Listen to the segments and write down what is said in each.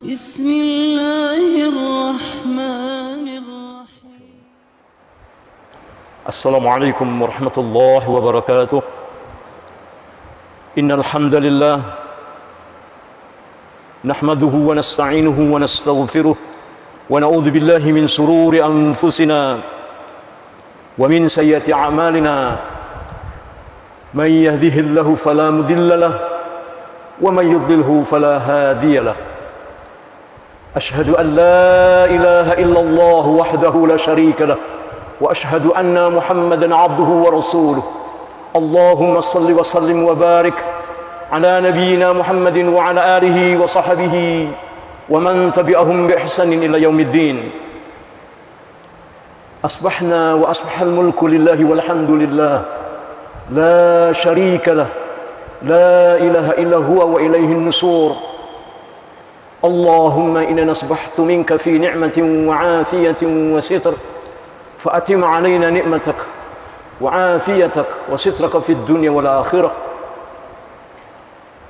بسم الله الرحمن الرحيم. السلام عليكم ورحمة الله وبركاته. إن الحمد لله نحمده ونستعينه ونستغفره ونعوذ بالله من شرور أنفسنا ومن سيئات أعمالنا. من يهده الله فلا مضل له ومن يضلله فلا هادي له. أشهد أن لا إله إلا الله وحده لا شريك له وأشهد أن محمدًا عبده ورسوله. اللهم صل وسلم وبارك على نبينا محمد وعلى آله وصحبه ومن تبعهم بإحسان إلى يوم الدين. أصبحنا وأصبح الملك لله والحمد لله لا شريك له لا إله إلا هو وإليه النشور. اللهم إننا أصبحت منك في نعمة وعافية وستر فأتم علينا نعمتك وعافيتك وسترك في الدنيا والآخرة.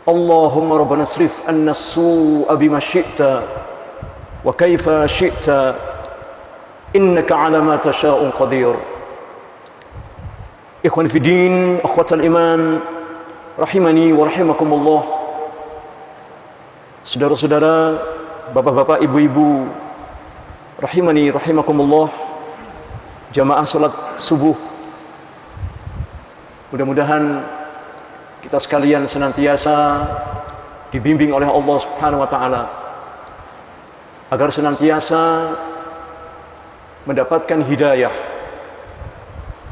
اللهم ربنا اصرف عنا السوء بما شئت وكيف شئت إنك على ما تشاء قدير. إخواني في الدين، أخوة الإيمان، rahimani wa rahimakumullah. Saudara-saudara, bapak-bapak, ibu-ibu, rahimani rahimakumullah, jamaah salat subuh. Mudah-mudahan kita sekalian senantiasa dibimbing oleh Allah Subhanahu wa taala agar senantiasa mendapatkan hidayah,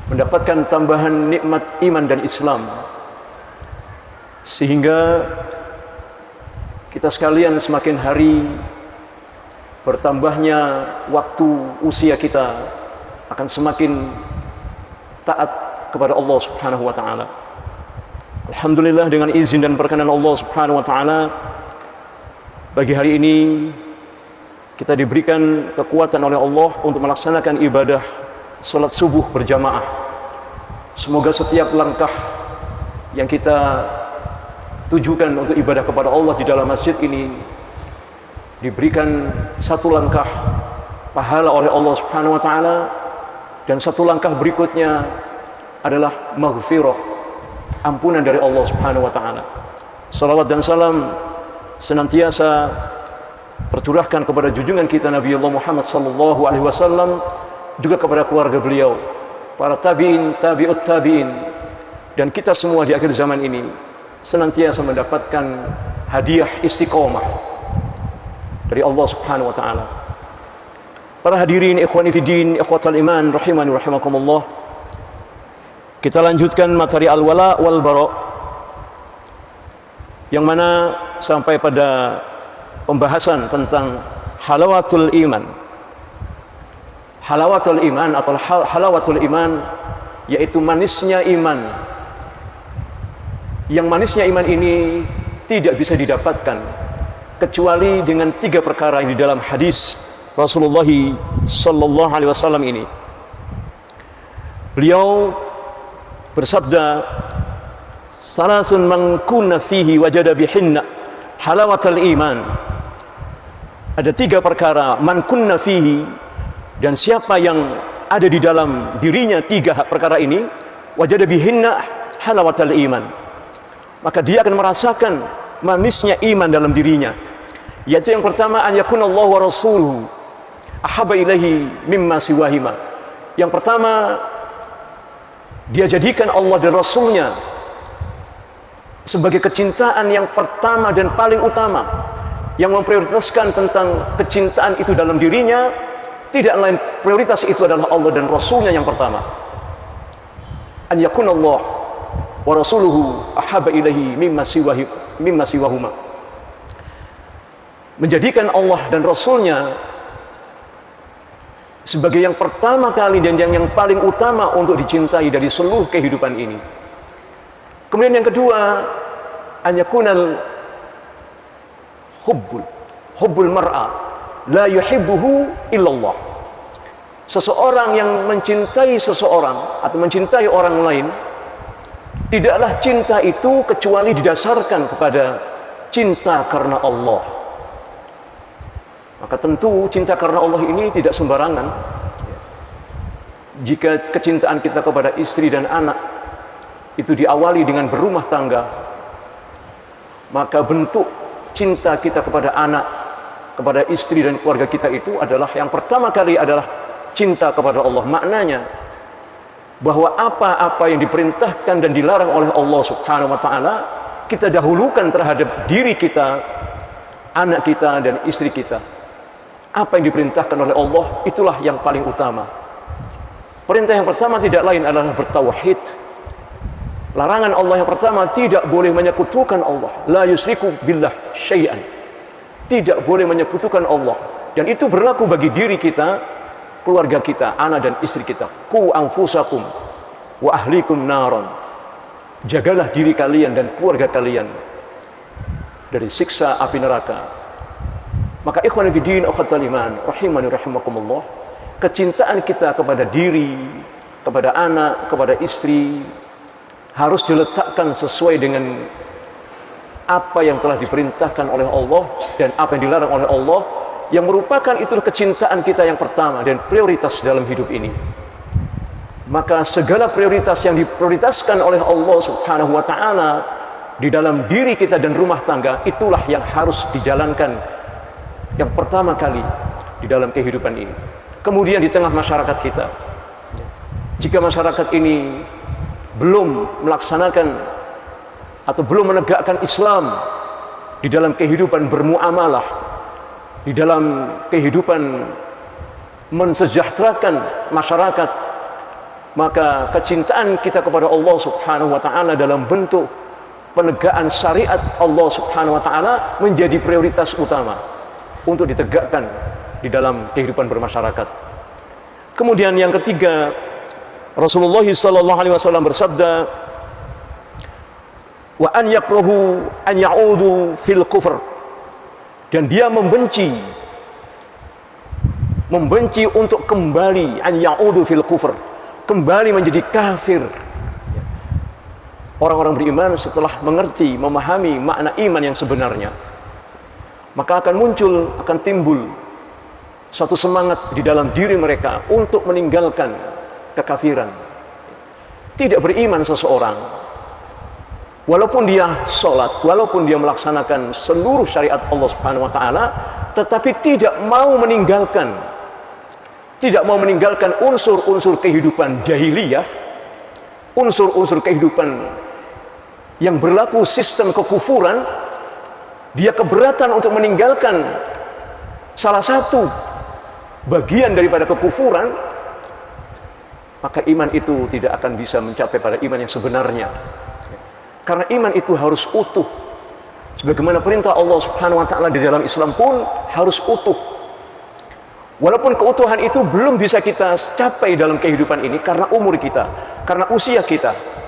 mendapatkan tambahan nikmat iman dan Islam, sehingga kita sekalian semakin hari bertambahnya waktu usia kita akan semakin taat kepada Allah Subhanahu wa taala. Alhamdulillah, dengan izin dan perkenan Allah Subhanahu wa taala, pagi hari ini kita diberikan kekuatan oleh Allah untuk melaksanakan ibadah salat subuh berjamaah. Semoga setiap langkah yang kita tujukan untuk ibadah kepada Allah di dalam masjid ini diberikan satu langkah pahala oleh Allah Subhanahu wa taala, dan satu langkah berikutnya adalah maghfirah, ampunan dari Allah Subhanahu wa taala. Salawat dan salam senantiasa tercurahkan kepada junjungan kita Nabi Allah Muhammad sallallahu alaihi wasallam, juga kepada keluarga beliau, para tabi'in, tabi'ut tabi'in, dan kita semua di akhir zaman ini senantiasa mendapatkan hadiah istiqomah dari Allah Subhanahu wa taala. Para hadirin, ikhwani fiddin, ikhwatal iman, rahimani rahimakumullah. Kita lanjutkan materi al-wala wal bara, yang mana sampai pada pembahasan tentang halawatul iman. Halawatul iman atau halawatul iman yaitu manisnya iman. Yang manisnya iman ini tidak bisa didapatkan kecuali dengan tiga perkara yang di dalam hadis Rasulullah sallallahu alaihi wasallam ini. Beliau bersabda, salasun man kunna fihi wajada bihinna halawatal iman. Ada tiga perkara, man kunna fihi, dan siapa yang ada di dalam dirinya tiga perkara ini, wajada bihinna halawatal iman, maka dia akan merasakan manisnya iman dalam dirinya. Yaitu yang pertama, an yakunallahu wa rasuluhu ahabba ilaihi mimma siwahima. Yang pertama, dia jadikan Allah dan Rasulnya sebagai kecintaan yang pertama dan paling utama, yang memprioritaskan tentang kecintaan itu dalam dirinya. Tidak lain, prioritas itu adalah Allah dan Rasulnya yang pertama. An yakunallahu wa rasuluhu ahabba ilaihi mimma siwahuma. Menjadikan Allah dan Rasulnya sebagai yang pertama kali dan yang paling utama untuk dicintai dari seluruh kehidupan ini. Kemudian yang kedua, an yakunal hubbul mar'a la yuhibbuhu illallah. Seseorang yang mencintai seseorang atau mencintai orang lain, tidaklah cinta itu kecuali didasarkan kepada cinta karena Allah. Maka tentu cinta karena Allah ini tidak sembarangan. Jika kecintaan kita kepada istri dan anak itu diawali dengan berumah tangga, maka bentuk cinta kita kepada anak, kepada istri dan keluarga kita itu adalah yang pertama kali adalah cinta kepada Allah. Maknanya bahwa apa-apa yang diperintahkan dan dilarang oleh Allah Subhanahu wa taala kita dahulukan terhadap diri kita, anak kita dan istri kita. Apa yang diperintahkan oleh Allah itulah yang paling utama. Perintah yang pertama tidak lain adalah bertauhid. Larangan Allah yang pertama tidak boleh menyekutukan Allah. La yusriku billah syai'an. Tidak boleh menyekutukan Allah. Dan itu berlaku bagi diri kita, keluarga kita, anak dan istri kita. Qu anfusakum wa ahlikum naron. Jagalah diri kalian dan keluarga kalian dari siksa api neraka. Maka ikhwan fillah akhwatal iman rahimani rahimakumullah, kecintaan kita kepada diri, kepada anak, kepada istri harus diletakkan sesuai dengan apa yang telah diperintahkan oleh Allah dan apa yang dilarang oleh Allah, yang merupakan itulah kecintaan kita yang pertama dan prioritas dalam hidup ini. Maka segala prioritas yang diprioritaskan oleh Allah Subhanahu wa taala di dalam diri kita dan rumah tangga, itulah yang harus dijalankan yang pertama kali di dalam kehidupan ini. Kemudian di tengah masyarakat kita, jika masyarakat ini belum melaksanakan atau belum menegakkan Islam di dalam kehidupan bermuamalah, di dalam kehidupan mensejahterakan masyarakat, maka kecintaan kita kepada Allah Subhanahu wa taala dalam bentuk penegakan syariat Allah Subhanahu wa taala menjadi prioritas utama untuk ditegakkan di dalam kehidupan bermasyarakat. Kemudian yang ketiga, Rasulullah sallallahu alaihi wasallam bersabda, wa an yakrahu an ya'udu fil kufr, dan dia membenci untuk kembali, an ya'udu fil kufr, kembali menjadi kafir. Orang-orang beriman setelah mengerti, memahami makna iman yang sebenarnya, maka akan timbul suatu semangat di dalam diri mereka untuk meninggalkan kekafiran. Tidak beriman seseorang, walaupun dia sholat, walaupun dia melaksanakan seluruh syariat Allah Subhanahu wa taala, tetapi tidak mau meninggalkan unsur-unsur kehidupan jahiliyah, unsur-unsur kehidupan yang berlaku sistem kekufuran. Dia keberatan untuk meninggalkan salah satu bagian daripada kekufuran, maka iman itu tidak akan bisa mencapai pada iman yang sebenarnya. Karena iman itu harus utuh. Sebagaimana perintah Allah Subhanahu wa taala di dalam Islam pun harus utuh. Walaupun keutuhan itu belum bisa kita capai dalam kehidupan ini karena umur kita, karena usia kita.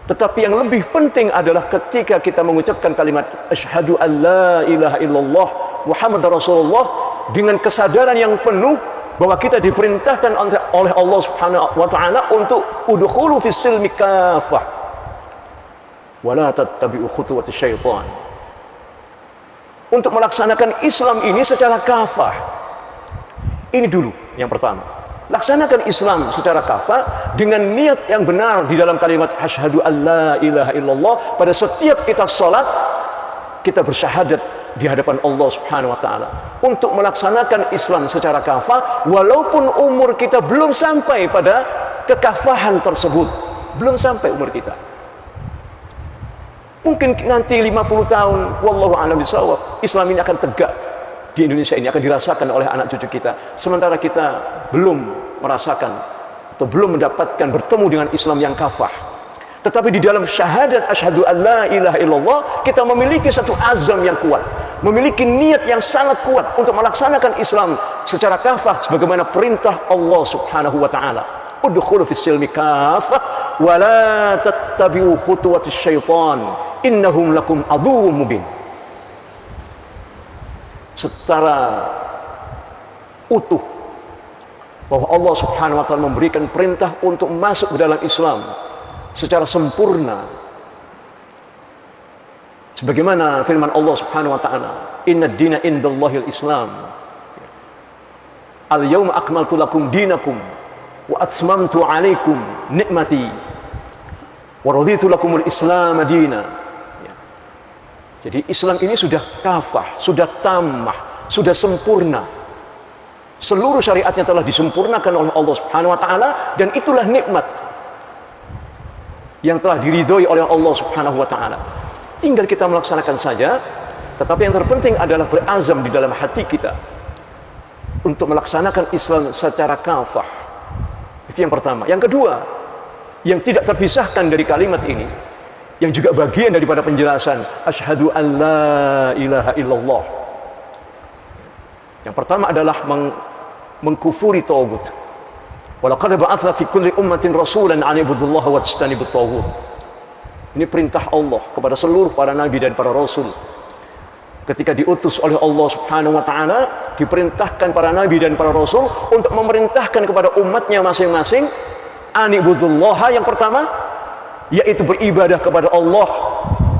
Tetapi yang lebih penting adalah ketika kita mengucapkan kalimat asyhadu an la ilaha illallah Muhammadar Rasulullah dengan kesadaran yang penuh bahwa kita diperintahkan oleh Allah Subhanahu wa taala untuk udkhulu fis silmi kafah wa la tattabi'u khutuwati syaitan. Untuk melaksanakan Islam ini secara kafah. Ini dulu yang pertama. Laksanakan Islam secara kafah dengan niat yang benar di dalam kalimat asyhadu an la ilaha illallah. Pada setiap kita salat, kita bersyahadat di hadapan Allah Subhanahu wa taala untuk melaksanakan Islam secara kafah, walaupun umur kita belum sampai pada kekafahan tersebut. Belum sampai umur kita. Mungkin nanti 50 tahun, wallahu a'lam bishawab, Islam ini akan tegak di Indonesia ini, akan dirasakan oleh anak cucu kita, sementara kita belum merasakan atau belum mendapatkan bertemu dengan Islam yang kafah. Tetapi di dalam syahadat asyhadu an la ilaha illallah, kita memiliki satu azam yang kuat, memiliki niat yang sangat kuat untuk melaksanakan Islam secara kafah sebagaimana perintah Allah Subhanahu wa taala. Udkhulu fis silmi kafah wa la tattabi'u khutuwatis syaitan innahum lakum adzuwwum mubin. Secara utuh bahwa Allah Subhanahu wa taala memberikan perintah untuk masuk ke dalam Islam secara sempurna, Sebagaimana firman Allah Subhanahu wa taala, "Inna ad-dina indallahil Islam. Al-yawma akmaltu lakum dinakum wa atmamtu 'alaikum ni'mati wa raditu lakumul Islam madina." Jadi Islam ini sudah kafah, sudah tammah, sudah sempurna. Seluruh syariatnya telah disempurnakan oleh Allah Subhanahu wa taala, dan itulah nikmat yang telah diridhoi oleh Allah Subhanahu wa taala. Tinggal kita melaksanakan saja, tetapi yang terpenting adalah berazam di dalam hati kita untuk melaksanakan Islam secara kafah. Itu yang pertama. Yang kedua, yang tidak terpisahkan dari kalimat ini, yang juga bagian daripada penjelasan asyhadu an la ilaha illallah. Yang pertama adalah mengkufuri taghut. Walaqad ba'atsna fi kulli ummatin rasulan an ibudullaha wajtanibut taghut. Ini perintah Allah kepada seluruh para nabi dan para rasul. Ketika diutus oleh Allah Subhanahu wa taala, diperintahkan para nabi dan para rasul untuk memerintahkan kepada umatnya masing-masing an ibudullaha, yang pertama yaitu beribadah kepada Allah.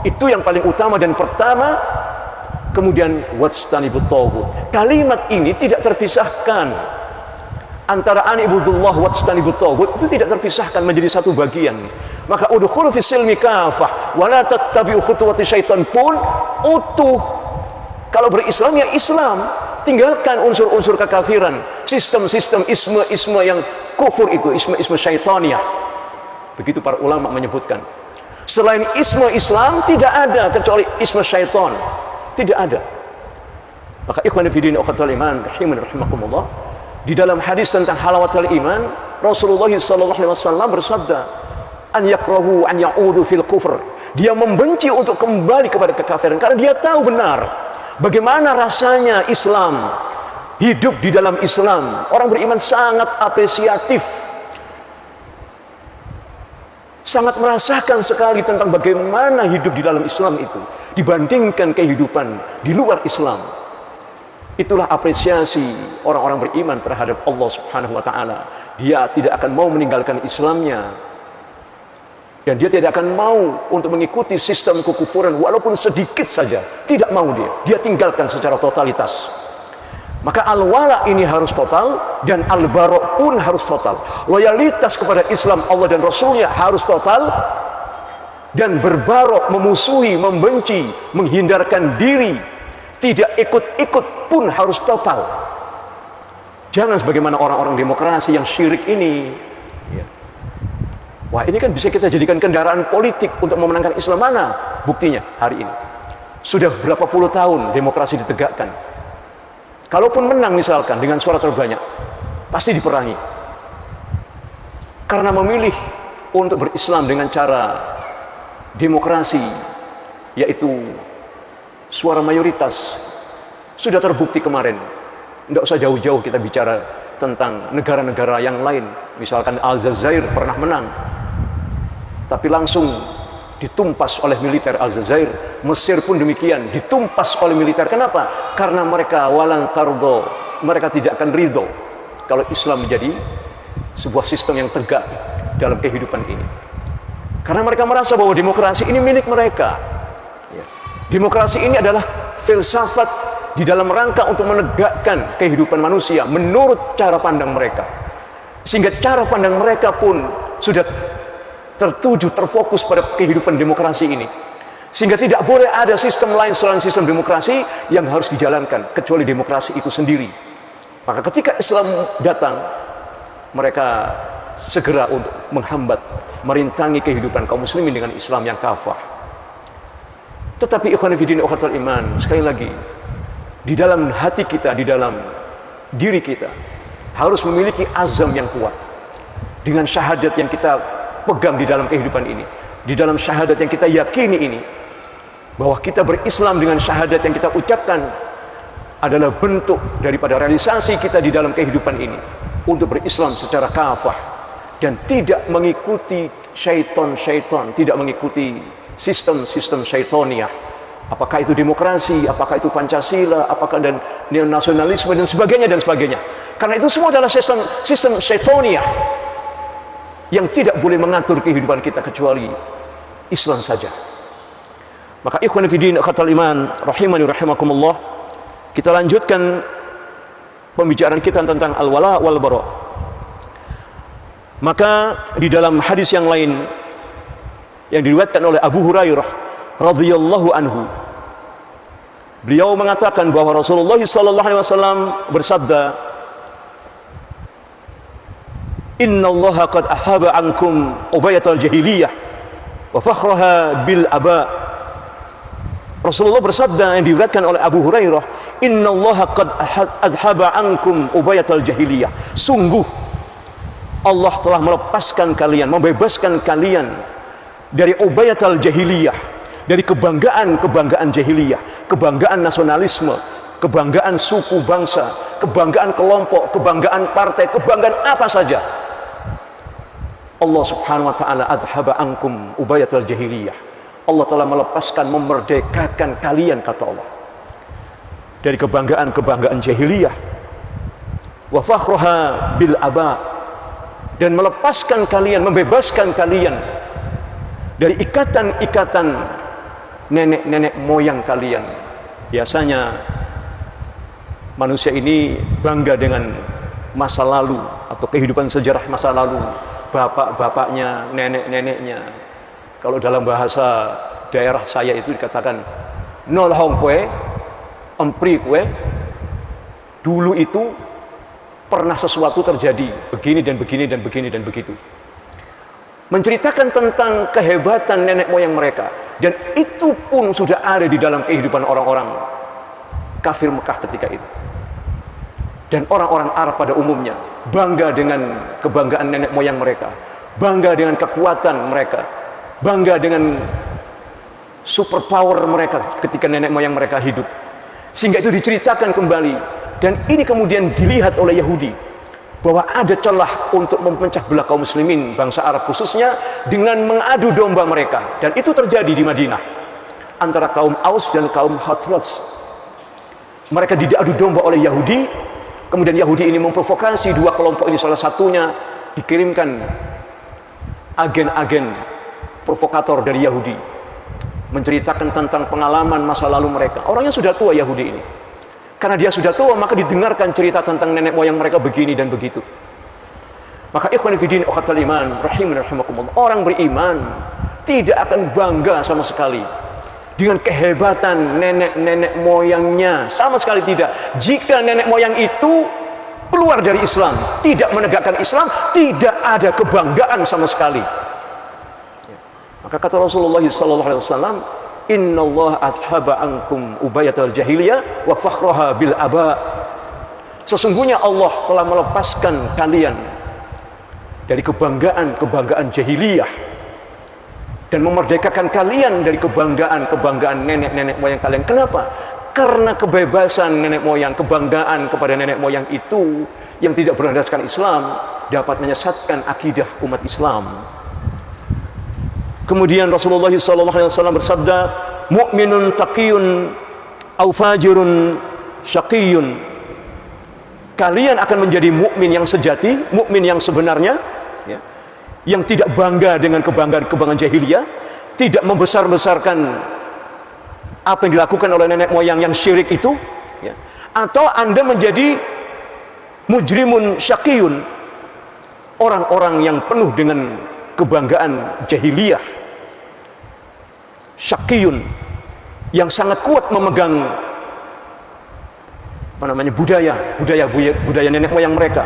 Itu yang paling utama dan pertama. Kemudian wajtanibut taghut. Kalimat ini tidak terpisahkan antara an ibudullah wajtanibut taghut, itu tidak terpisahkan, menjadi satu bagian. Maka udkhulu fis silmi kafah wa la tattabi'u khutuwati syaitan pun utuh. Kalau berislam ya Islam, tinggalkan unsur-unsur kekafiran, sistem-sistem isme yang kufur itu, isme syaitaniyah. Begitu para ulama menyebutkan. Selain isme Islam tidak ada kecuali isme syaitan. Tidak ada. Maka ikhwan fillah ukhwatul iman rahiman rahimakumullah, di dalam hadis tentang halawatul iman, Rasulullah sallallahu alaihi wasallam bersabda, an yakrahu an ya'udhu fil kufr. Dia membenci untuk kembali kepada kekafiran karena dia tahu benar bagaimana rasanya Islam, hidup di dalam Islam. Orang beriman sangat apresiatif, sangat merasakan sekali tentang bagaimana hidup di dalam Islam itu dibandingkan kehidupan di luar Islam. Itulah apresiasi orang-orang beriman terhadap Allah Subhanahu wa taala. Dia tidak akan mau meninggalkan Islamnya, dan dia tidak akan mau untuk mengikuti sistem kekufuran walaupun sedikit saja. Tidak mau dia tinggalkan secara totalitas. Maka al-wala ini harus total, dan al-bara' pun harus total. Loyalitas kepada Islam, Allah dan Rasulnya harus total, dan berbarok, memusuhi, membenci, menghindarkan diri, tidak ikut-ikut pun harus total. Jangan sebagaimana orang-orang demokrasi yang syirik ini. Wah, ini kan bisa kita jadikan kendaraan politik untuk memenangkan Islam. Mana buktinya hari ini? Sudah berapa puluh tahun demokrasi ditegakkan. Kalaupun menang misalkan dengan suara terbanyak, pasti diperangi. Karena memilih untuk berislam dengan cara demokrasi, yaitu suara mayoritas. Sudah terbukti kemarin. Tidak usah jauh-jauh kita bicara tentang negara-negara yang lain. Misalkan Aljazair pernah menang, tapi langsung ditumpas oleh militer Aljazair. Mesir pun demikian, ditumpas oleh militer. Kenapa? Karena mereka walan tardo, mereka tidak akan ridho kalau Islam menjadi sebuah sistem yang tegak dalam kehidupan ini. Karena mereka merasa bahwa demokrasi ini milik mereka. Demokrasi ini adalah filsafat di dalam rangka untuk menegakkan kehidupan manusia menurut cara pandang mereka. Sehingga cara pandang mereka pun sudah tertuju, terfokus pada kehidupan demokrasi ini. Sehingga tidak boleh ada sistem lain selain sistem demokrasi yang harus dijalankan, kecuali demokrasi itu sendiri. Maka ketika Islam datang, mereka segera untuk menghambat, merintangi kehidupan kaum muslimin dengan Islam yang kafah. Tetapi ikhwan fillah ukhwatul iman, sekali lagi, di dalam hati kita, di dalam diri kita harus memiliki azam yang kuat dengan syahadat yang kita pegang di dalam kehidupan ini, di dalam syahadat yang kita yakini ini, bahwa kita berislam dengan syahadat yang kita ucapkan adalah bentuk daripada realisasi kita di dalam kehidupan ini untuk berislam secara kafah dan tidak mengikuti syaitan, tidak mengikuti sistem-sistem syaitoniah. Apakah itu demokrasi, apakah itu Pancasila, apakah dan nasionalisme dan sebagainya dan sebagainya. Karena itu semua adalah sistem syaitoniah yang tidak boleh mengatur kehidupan kita kecuali Islam saja. Maka ikhwan fillah khatal iman rahimani rahimakumullah, kita lanjutkan pembicaraan kita tentang al-wala wal bara. Maka di dalam hadis yang lain yang diriwayatkan oleh Abu Hurairah radhiyallahu anhu, beliau mengatakan bahwa Rasulullah sallallahu alaihi wasallam bersabda, "Innallaha qad ahaba ankum ubayatal jahiliyah wa fakhraha bil aba." Rasulullah bersabda yang diriwayatkan oleh Abu Hurairah, "Innallaha qad adhaba ankum ubayatal jahiliyah." Sungguh Allah telah melepaskan kalian, membebaskan kalian dari ubayatal jahiliyah, dari kebanggaan jahiliyah, kebanggaan nasionalisme, kebanggaan suku bangsa, kebanggaan kelompok, kebanggaan partai, kebanggaan apa saja. Allah Subhanahu wa taala adhaba ankum ubayatal jahiliyah. Allah telah melepaskan, memerdekakan kalian, kata Allah, dari kebanggaan jahiliyah. Wa fakhraha bil aba, dan melepaskan kalian, membebaskan kalian dari ikatan-ikatan nenek moyang kalian. Biasanya manusia ini bangga dengan masa lalu atau kehidupan sejarah masa lalu, bapak-bapaknya, nenek-neneknya. Kalau dalam bahasa daerah saya itu dikatakan nol hong kue, empri kue, dulu itu pernah sesuatu terjadi, begini dan begini dan begini dan begitu. Menceritakan tentang kehebatan nenek moyang mereka, dan itu pun sudah ada di dalam kehidupan orang-orang kafir Mekah ketika itu. Dan orang-orang Arab pada umumnya bangga dengan kebanggaan nenek moyang mereka, bangga dengan kekuatan mereka, bangga dengan superpower mereka ketika nenek moyang mereka hidup. Sehingga itu diceritakan kembali, dan ini kemudian dilihat oleh Yahudi bahwa ada celah untuk memecah belah kaum muslimin, bangsa Arab khususnya, dengan mengadu domba mereka. Dan itu terjadi di Madinah antara kaum Aus dan kaum Khazraj. Mereka diadu domba oleh Yahudi. Kemudian Yahudi ini memprovokasi dua kelompok ini. Salah satunya dikirimkan agen-agen provokator dari Yahudi menceritakan tentang pengalaman masa lalu mereka. Orangnya sudah tua Yahudi ini. Karena dia sudah tua, maka didengarkan cerita tentang nenek moyang mereka begini dan begitu. Maka ikhwan fillah ukhatal iman rahimani rahimakumullah, orang beriman tidak akan bangga sama sekali dengan kehebatan nenek moyangnya, sama sekali tidak. Jika nenek moyang itu keluar dari Islam, tidak menegakkan Islam, tidak ada kebanggaan sama sekali. Maka kata Rasulullah sallallahu alaihi wasallam, "Innallaha adhaba ankum ubayatal jahiliyah wa fakhraha bil aba." Sesungguhnya Allah telah melepaskan kalian dari kebanggaan jahiliyah dan memerdekakan kalian dari kebanggaan nenek moyang kalian. Kenapa? Karena kebebasan nenek moyang, kebanggaan kepada nenek moyang itu yang tidak berdasarkan Islam dapat menyesatkan akidah umat Islam. Kemudian Rasulullah SAW bersabda, "Mu'minun taqiyun au fajirun syaqiyun." Kalian akan menjadi mukmin yang sejati, mukmin yang sebenarnya, ya, yang tidak bangga dengan kebanggaan jahiliyah, tidak membesar-besarkan apa yang dilakukan oleh nenek moyang yang syirik itu, ya. Atau Anda menjadi mujrimun syaqiyun, orang-orang yang penuh dengan kebanggaan jahiliyah, syaqiyun, yang sangat kuat memegang budaya nenek moyang mereka.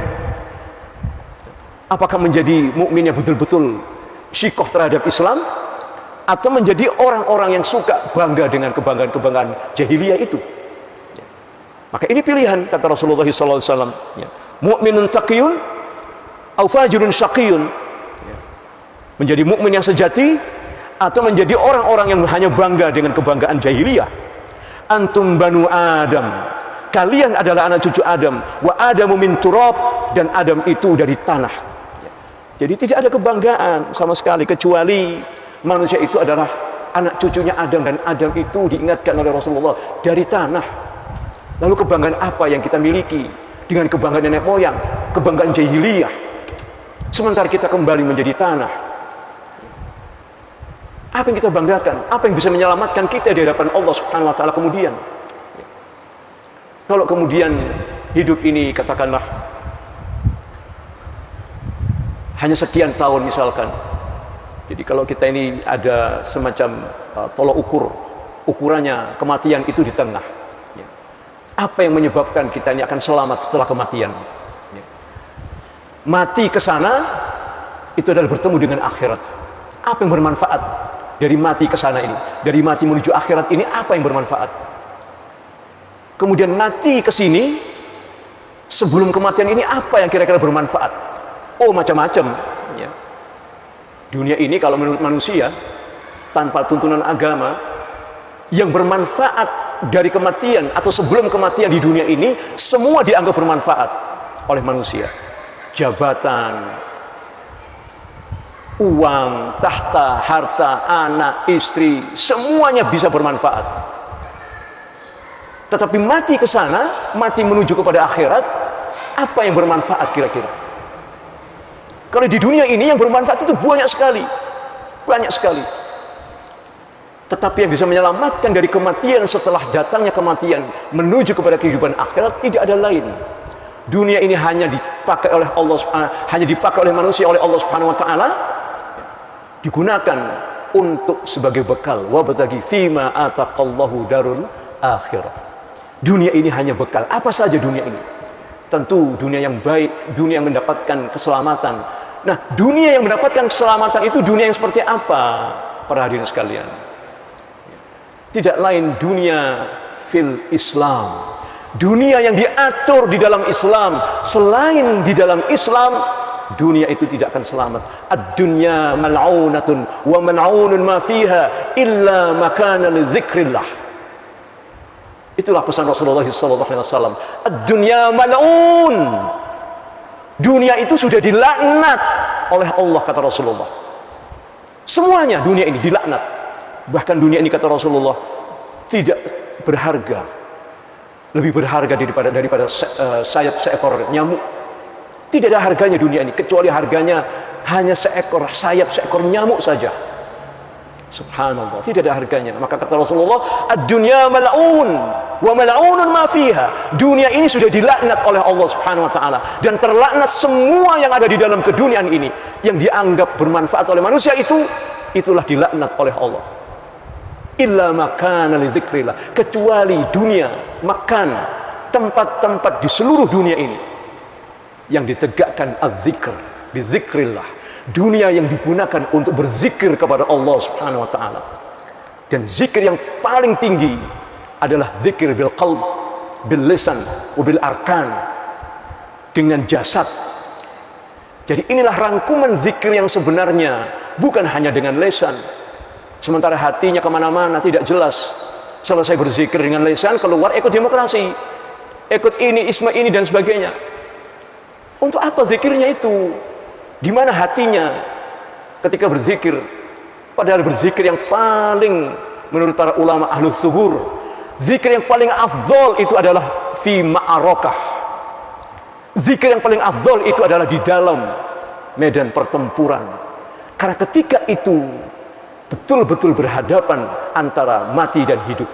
Apakah menjadi mukmin yang betul-betul syikoh terhadap Islam, atau menjadi orang-orang yang suka bangga dengan kebanggaan jahiliyah itu? Maka ini pilihan, kata Rasulullah SAW, mu'minun taqiyun au fajirun syaqiyun, menjadi mukmin yang sejati atau menjadi orang-orang yang hanya bangga dengan kebanggaan jahiliyah. Antum banu Adam, kalian adalah anak cucu Adam, wa Adamu min turab, dan Adam itu dari tanah. Jadi tidak ada kebanggaan sama sekali, kecuali manusia itu adalah anak cucunya Adam, dan Adam itu diingatkan oleh Rasulullah dari tanah. Lalu kebanggaan apa yang kita miliki dengan kebanggaan nenek moyang, kebanggaan jahiliyah, sementara kita kembali menjadi tanah? Apa yang kita banggakan? Apa yang bisa menyelamatkan kita di hadapan Allah Subhanahu wa taala kemudian? Kalau kemudian hidup ini katakanlah hanya sekian tahun misalkan. Jadi kalau kita ini ada semacam tolok ukur, ukurannya kematian itu di tengah. Ya. Apa yang menyebabkan kita ini akan selamat setelah kematian? Ya. Mati ke sana itu adalah bertemu dengan akhirat. Apa yang bermanfaat dari mati ke sana ini? Dari mati menuju akhirat ini apa yang bermanfaat? Kemudian mati ke sini sebelum kematian ini apa yang kira-kira bermanfaat? Oh, macam-macam. Ya. Dunia ini kalau menurut manusia tanpa tuntunan agama yang bermanfaat dari kematian atau sebelum kematian di dunia ini semua dianggap bermanfaat oleh manusia. Jabatan, uang, tahta, harta, anak, istri, semuanya bisa bermanfaat. Tetapi mati ke sana, mati menuju kepada akhirat, apa yang bermanfaat kira-kira? Kalau di dunia ini yang bermanfaat itu banyak sekali. Banyak sekali. Tetapi yang bisa menyelamatkan dari kematian setelah datangnya kematian menuju kepada kehidupan akhirat tidak ada lain. Dunia ini hanya dipakai oleh Allah hanya dipakai oleh manusia oleh Allah Subhanahu wa taala, digunakan untuk sebagai bekal. Wabtaghi fima ataqallahu darul akhirah. Dunia ini hanya bekal. Apa saja dunia ini? Tentu dunia yang baik, dunia yang mendapatkan keselamatan. Nah, dunia yang mendapatkan keselamatan itu dunia yang seperti apa? Para hadirin sekalian. Tidak lain dunia fil Islam. Dunia yang diatur di dalam Islam. Selain di dalam Islam, dunia itu tidak akan selamat. Ad-dunya mal'unatun wa mal'unun ma fiha illa makana li dzikrillah. Itulah pesan Rasulullah SAW. Ad-dunya mal'un. Dunia itu sudah dilaknat oleh Allah, kata Rasulullah. Semuanya dunia ini dilaknat. Bahkan dunia ini, kata Rasulullah, tidak berharga. Lebih berharga daripada sayap seekor nyamuk. Tidak ada harganya dunia ini, kecuali harganya hanya seekor sayap seekor nyamuk saja. Subhanallah, tidak ada harganya. Maka kata Rasulullah, ad-dunya mal'un wa mal'unun ma fiha. Dunia ini sudah dilaknat oleh Allah Subhanahu wa taala dan terlaknat semua yang ada di dalam keduniaan ini yang dianggap bermanfaat oleh manusia itulah dilaknat oleh Allah. Illa makana li dzikrillah, kecuali dunia, makan, tempat-tempat di seluruh dunia ini yang ditegakkan az-zikr, bi dzikrillah. Dunia yang digunakan untuk berzikir kepada Allah Subhanahu wa taala. Dan zikir yang paling tinggi adalah zikir bil qalb, bil lisan, bil arkan, dengan jasad. Jadi inilah rangkuman zikir yang sebenarnya, bukan hanya dengan lisan. Sementara hatinya kemana-mana tidak jelas. Selesai berzikir dengan lisan, keluar ikut demokrasi, ikut ini, isma ini dan sebagainya. Untuk apa zikirnya itu? Di mana hatinya ketika berzikir? Padahal berzikir yang paling menurut para ulama ahlus subur, zikir yang paling afdol itu adalah fi ma'arakah. Zikir yang paling afdol itu adalah di dalam medan pertempuran. Karena ketika itu betul-betul berhadapan antara mati dan hidup.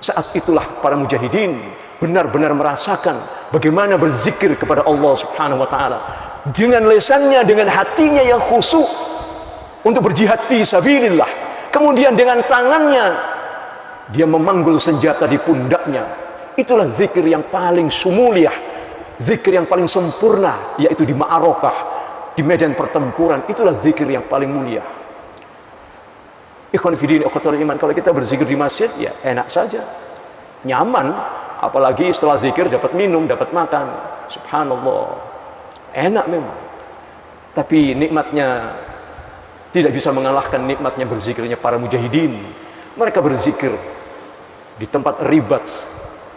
Saat itulah para mujahidin benar-benar merasakan bagaimana berzikir kepada Allah Subhanahu wa taala. Dengan lisannya, dengan hatinya yang khusyuk untuk berjihad fi sabilillah. Kemudian dengan tangannya dia memanggul senjata di pundaknya. Itulah zikir yang paling sumuliyah, zikir yang paling sempurna, yaitu di ma'arakah, di medan pertempuran. Itulah zikir yang paling mulia. Ikhwan fillah, ikhwatul iman, kalau kita berzikir di masjid ya enak saja, nyaman. Apalagi setelah zikir dapat minum, dapat makan. Subhanallah, enak memang. Tapi nikmatnya tidak bisa mengalahkan nikmatnya berzikirnya para mujahidin. Mereka berzikir di tempat ribat.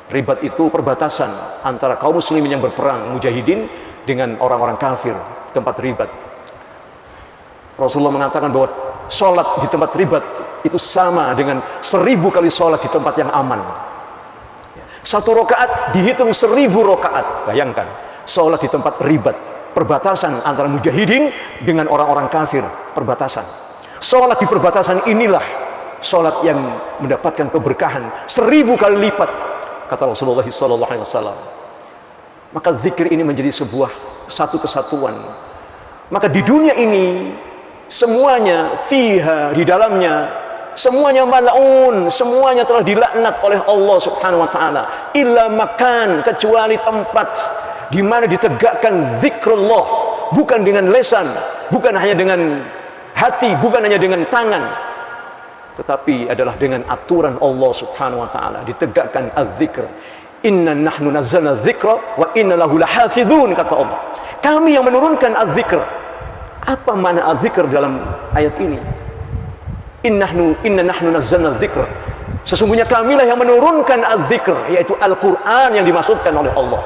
Ribat itu perbatasan antara kaum muslimin yang berperang, mujahidin, dengan orang-orang kafir. Tempat ribat. Rasulullah mengatakan bahwa sholat di tempat ribat itu sama dengan 1000 kali sholat di tempat yang aman. Satu rakaat dihitung 1000 rakaat. Bayangkan, sholat di tempat ribat, perbatasan antara mujahidin dengan orang-orang kafir, perbatasan. Sholat di perbatasan inilah sholat yang mendapatkan keberkahan 1000 kali lipat, kata Rasulullah SAW. Maka zikir ini menjadi sebuah satu kesatuan. Maka di dunia ini semuanya fiha, di dalamnya semuanya mal'un, semuanya telah dilaknat oleh Allah Subhanahu wa taala, illa makan, kecuali tempat di mana ditegakkan zikrullah, bukan dengan lisan, bukan hanya dengan hati, bukan hanya dengan tangan, tetapi adalah dengan aturan Allah Subhanahu wa taala ditegakkan az-zikr. Inna nahnu nazzalna dzikra wa inna lahu lahafizun, kata Allah. Kami yang menurunkan az-zikr. Apa makna az-zikr dalam ayat ini? Inna nahnu nazzalna dzikra. Sesungguhnya kamilah yang menurunkan az-zikr, yaitu Al-Qur'an yang dimaksudkan oleh Allah.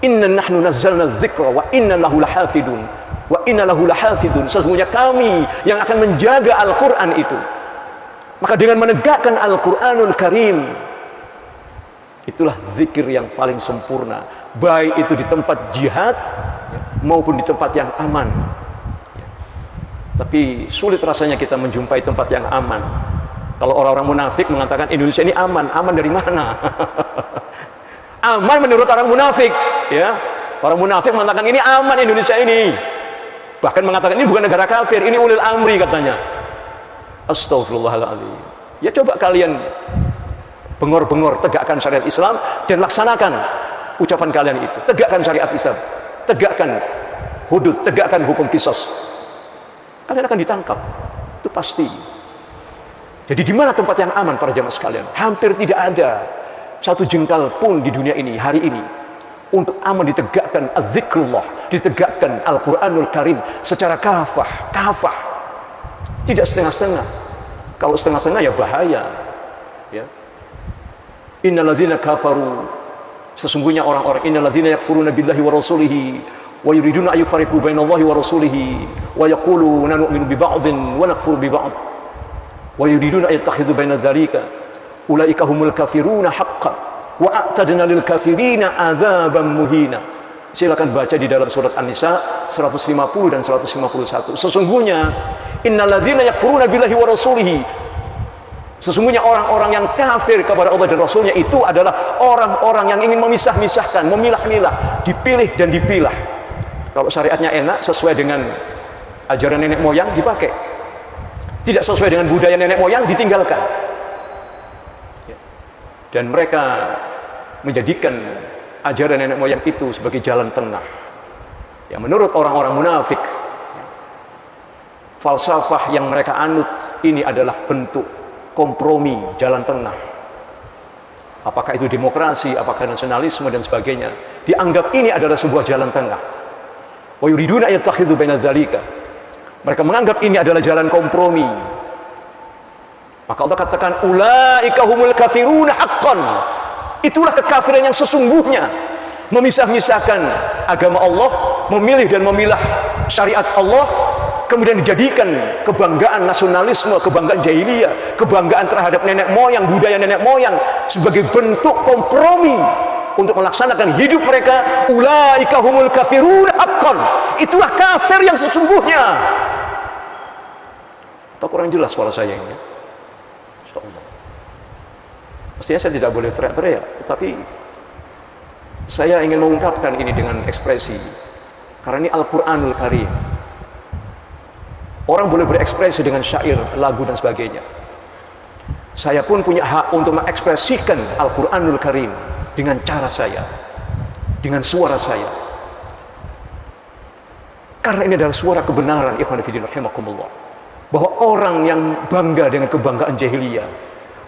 Inna nahnu nazzalna dzikra wa inna lahu lahafizun. Wa inna lahu lahafizun. Sesungguhnya kami yang akan menjaga Al-Qur'an itu. Maka dengan menegakkan Al-Qur'anul Karim, itulah zikir yang paling sempurna, baik itu di tempat jihad maupun di tempat yang aman. Tapi sulit rasanya kita menjumpai tempat yang aman. Kalau orang-orang munafik mengatakan Indonesia ini aman, aman dari mana? Aman menurut orang munafik, ya. Orang munafik mengatakan ini aman Indonesia ini. Bahkan mengatakan ini bukan negara kafir, ini ulil amri katanya. Astagfirullahaladzim. Ya coba kalian bengor-bengor tegakkan syariat Islam dan laksanakan ucapan kalian itu. Tegakkan syariat Islam, tegakkan hudud, tegakkan hukum qisas. Kalian akan ditangkap, itu pasti. Jadi di mana tempat yang aman para jamaah sekalian? Hampir tidak ada satu jengkal pun di dunia ini hari ini untuk aman ditegakkan az-zikrullah, ditegakkan Al-Qur'anul Karim secara kafah, tidak setengah-setengah. Kalau setengah-setengah ya bahaya. Ya. Innalladzina kafaru, sesungguhnya orang-orang innalladzina yakfuruna billahi wa rasulihi wa yuriduna ayyufariqu bainallahi wa rasulihi wa yaquluna nu'minu bi ba'dhin wa nakfuru bi ba'd wa yuriduna ayattakhidhu baina dzalika ulaika humul kafiruna haqqan wa a'tadna lil kafirina adzaban muhina. Silakan baca di dalam surat An-Nisa 150 dan 151. Sesungguhnya innalladzina yakfuruna billahi wa rasulihi, sesungguhnya orang-orang yang kafir kepada Allah dan Rasulnya itu adalah orang-orang yang ingin memisah-misahkan, memilah-milah, dipilih dan dipilah. Kalau syariatnya enak, sesuai dengan ajaran nenek moyang, dipakai. Tidak sesuai dengan budaya nenek moyang, ditinggalkan. Dan mereka menjadikan ajaran nenek moyang itu sebagai jalan tengah. Yang menurut orang-orang munafik, falsafah yang mereka anut ini adalah bentuk kompromi, jalan tengah. Apakah itu demokrasi, apakah nasionalisme dan sebagainya, dianggap ini adalah sebuah jalan tengah. Wa yuriduna ayattakhidhu baina dzalika. Mereka menganggap ini adalah jalan kompromi. Maka Allah katakan ulaika humul kafiruna haqqan. Itulah kekafiran yang sesungguhnya, memisah-misahkan agama Allah, memilih dan memilah syariat Allah, kemudian dijadikan kebanggaan nasionalisme, kebanggaan jahiliyah, kebanggaan terhadap nenek moyang, budaya nenek moyang sebagai bentuk kompromi untuk melaksanakan hidup mereka. Ulaika humul kafirun haqqan. Itulah kafir yang sesungguhnya. Apa kurang jelas suara saya ini? Insyaallah. Mestinya saya tidak boleh teriak-teriak, tetapi saya ingin mengungkapkan ini dengan ekspresi. Karena ini Al-Qur'anul Karim. Orang boleh berekspresi dengan syair, lagu dan sebagainya. Saya pun punya hak untuk mengekspresikan Al-Qur'anul Karim dengan cara saya, dengan suara saya. Karena ini adalah suara kebenaran, ikhwan fillah rahimakumullah. Bahwa orang yang bangga dengan kebanggaan jahiliyah,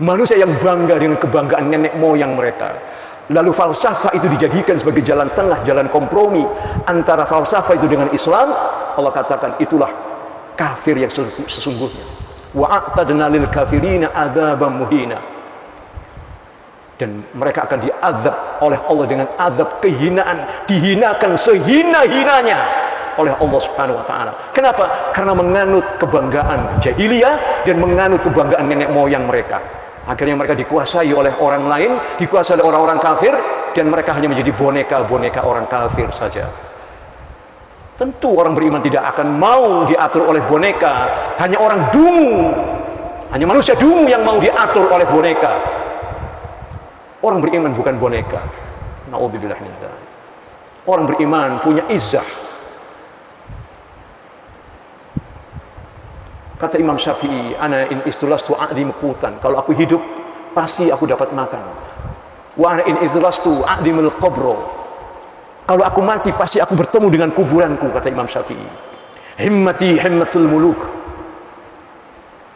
manusia yang bangga dengan kebanggaan nenek moyang mereka, lalu falsafah itu dijadikan sebagai jalan tengah, jalan kompromi antara falsafah itu dengan Islam, Allah katakan itulah kafir yang sesungguhnya. Wa a'tadna lil kafirina adzaban muhina. Dan mereka akan diazab oleh Allah dengan azab kehinaan, dihinakan sehina-hinanya oleh Allah Subhanahu wa taala. Kenapa? Karena menganut kebanggaan jahiliyah dan menganut kebanggaan nenek moyang mereka. Akhirnya mereka dikuasai oleh orang lain, dikuasai oleh orang-orang kafir, dan mereka hanya menjadi boneka-boneka orang kafir saja. Tentu orang beriman tidak akan mau diatur oleh boneka. Hanya orang dungu, hanya manusia dungu yang mau diatur oleh boneka. Orang beriman bukan boneka. Na'udzubillah min dzalik. Orang beriman punya izzah. Kata Imam Syafi'i, ana in istulastu a'dhimu qutan. Kalau aku hidup, pasti aku dapat makan. Wa ana in istulastu a'dhimul qabro. Kalau aku mati, pasti aku bertemu dengan kuburanku, kata Imam Syafi'i. Himmati himmatul muluk.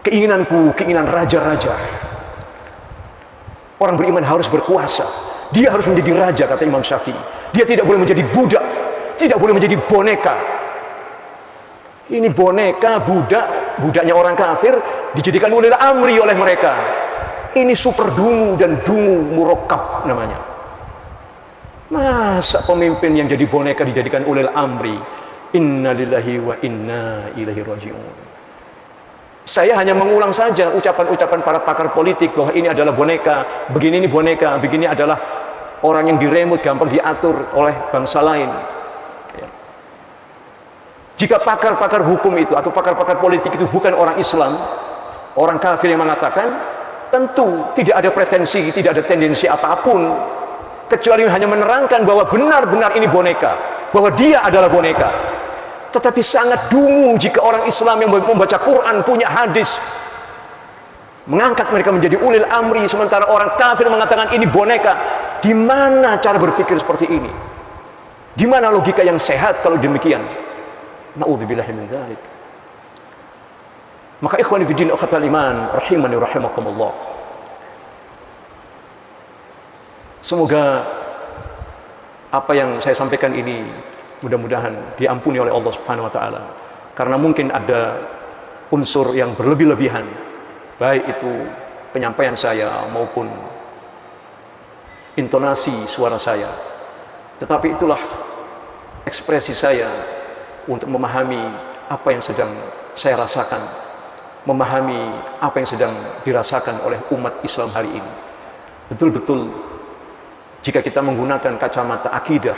Keinginanku, keinginan raja-raja. Orang beriman harus berkuasa. Dia harus menjadi raja, kata Imam Syafi'i. Dia tidak boleh menjadi budak, tidak boleh menjadi boneka. Ini boneka, budaknya orang kafir dijadikan ulil amri oleh mereka. Ini super dungu dan dungu murakkab namanya. Masa pemimpin yang jadi boneka dijadikan ulil amri? Inna lillahi wa inna ilaihi raji'un. Saya hanya mengulang saja ucapan-ucapan para pakar politik bahwa ini adalah boneka, begini ini boneka, begini adalah orang yang diremut, gampang diatur oleh bangsa lain. Ya. Jika pakar-pakar hukum itu atau pakar-pakar politik itu bukan orang Islam, orang kafir yang mengatakan, tentu tidak ada pretensi, tidak ada tendensi apapun, kecuali hanya menerangkan bahwa benar-benar ini boneka, bahwa dia adalah boneka. Tetapi sangat dungu jika orang Islam yang membaca Quran, punya hadis, mengangkat mereka menjadi ulil amri, sementara orang kafir mengatakan ini boneka. Di mana cara berpikir seperti ini? Di mana logika yang sehat kalau demikian? Na'udzubillahi min dzalik. Maka ikhwani fi din ukhatal iman rahimani rahimakumullah. Semoga apa yang saya sampaikan ini mudah-mudahan diampuni oleh Allah Subhanahu wa taala. Karena mungkin ada unsur yang berlebih-lebihan, baik itu penyampaian saya maupun intonasi suara saya. Tetapi itulah ekspresi saya untuk memahami apa yang sedang saya rasakan, memahami apa yang sedang dirasakan oleh umat Islam hari ini. Betul-betul jika kita menggunakan kacamata akidah,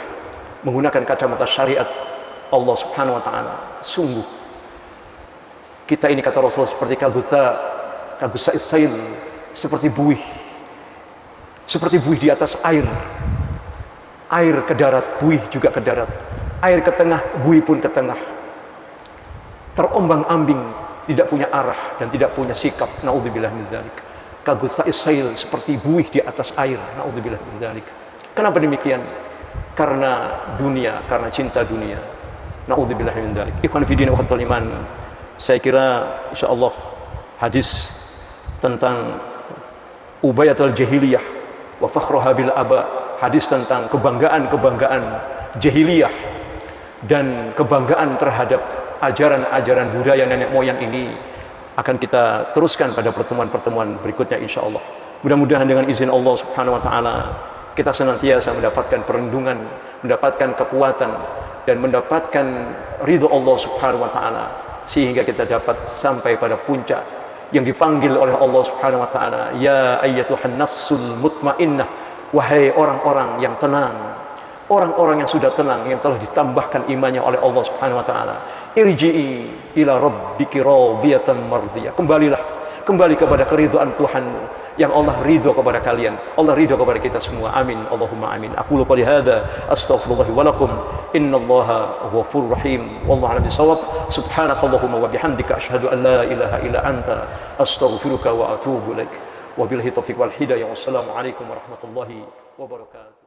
menggunakan kacamata syariat Allah Subhanahu wa taala, sungguh kita ini, kata Rasul, seperti kagusa isail, seperti buih di atas air. Air ke darat, buih juga ke darat. Air ke tengah, buih pun ke tengah. Terombang-ambing, tidak punya arah dan tidak punya sikap. Na'udzubillah min dzalik. Kagusa isail, seperti buih di atas air. Na'udzubillah min dzalik. Kenapa demikian? Karena dunia, karena cinta dunia. Na'udzubillah min dzalik. Ikhwan fi din wa khatul iman. Saya kira insyaallah hadis tentang Ubayyatul Jahiliyah wa fakhruha bil aba, hadis tentang kebanggaan jahiliyah dan kebanggaan terhadap ajaran-ajaran budaya nenek moyang ini akan kita teruskan pada pertemuan-pertemuan berikutnya insyaallah. Mudah-mudahan dengan izin Allah Subhanahu wa taala kita senantiasa mendapatkan perlindungan, mendapatkan kekuatan dan mendapatkan ridho Allah Subhanahu wa taala sehingga kita dapat sampai pada puncak yang dipanggil oleh Allah Subhanahu wa taala, ya ayyatuhan nafsul mutmainnah, wahai orang-orang yang tenang, orang-orang yang sudah tenang, yang telah ditambahkan imannya oleh Allah Subhanahu wa taala, irji'i ila rabbiki radiyatan mardiyah. Kembali kepada keridhaan Tuhanmu yang Allah ridho kepada kalian, Allah ridho kepada kita semua. Amin, Allahumma amin. Aqulu qouli hadza astaghfirullah wa lakum, innallaha ghafurur rahim, wallahu a'lam bissawab. Subhanakallahumma wa bihamdika asyhadu an la ilaha illa anta astaghfiruka wa atubu ilaik. Wabillahi taufiq wal hidayah. Wassalamu alaikum warahmatullahi wabarakatuh.